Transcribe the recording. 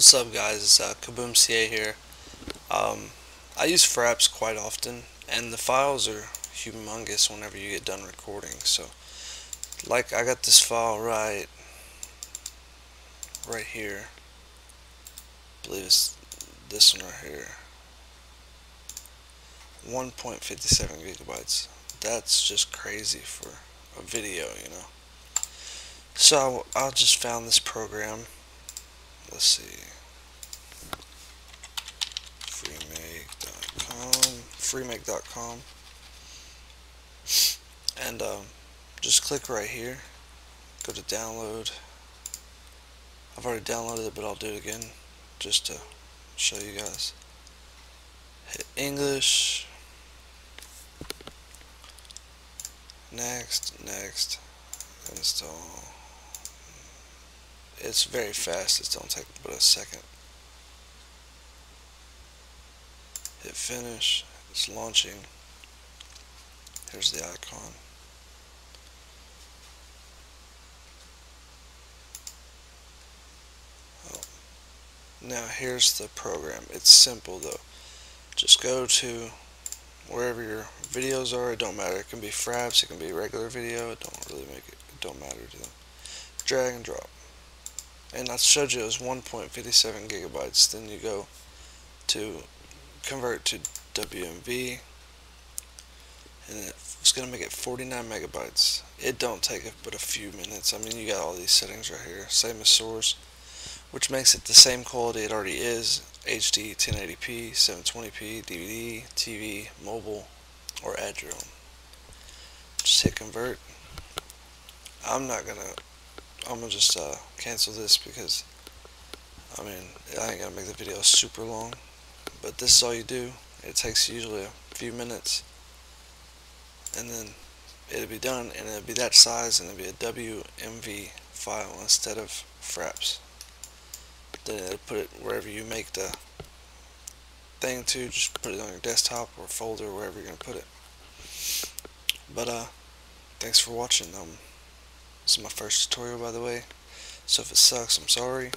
What's up, guys? It's KaboomCA here. I use Fraps quite often, and the files are humongous whenever you get done recording. So, like, I got this file right here. I believe it's this one right here. 1.57 gigabytes. That's just crazy for a video, you know. So I just found this program. Let's see. freemake.com, and just click right here, go to download. I've already downloaded it, but I'll do it again just to show you guys. Hit English, next, install. It's very fast, it don't take but a second. Hit finish, it's launching. Here's the icon. Oh. Now here's the program. It's simple though. Just go to wherever your videos are. It don't matter. It can be Fraps, it can be regular video. It don't matter to them. Drag and drop. And I showed you it was 1.57 gigabytes. Then you go to convert to WMV, and it's going to make it 49 megabytes. It don't take but a few minutes. I mean, you got all these settings right here, same as source, which makes it the same quality it already is: HD, 1080p, 720p, DVD, TV, mobile, or add your own. Just hit convert. I'm gonna just cancel this because I mean, I ain't gonna make the video super long. But this is all you do. It takes usually a few minutes, and then it'll be done, and it'll be that size, and it'll be a WMV file instead of Fraps. Then it'll put it wherever you make the thing to. Just put it on your desktop or folder, wherever you're gonna put it. But thanks for watching. This is my first tutorial, by the way, so if it sucks, I'm sorry.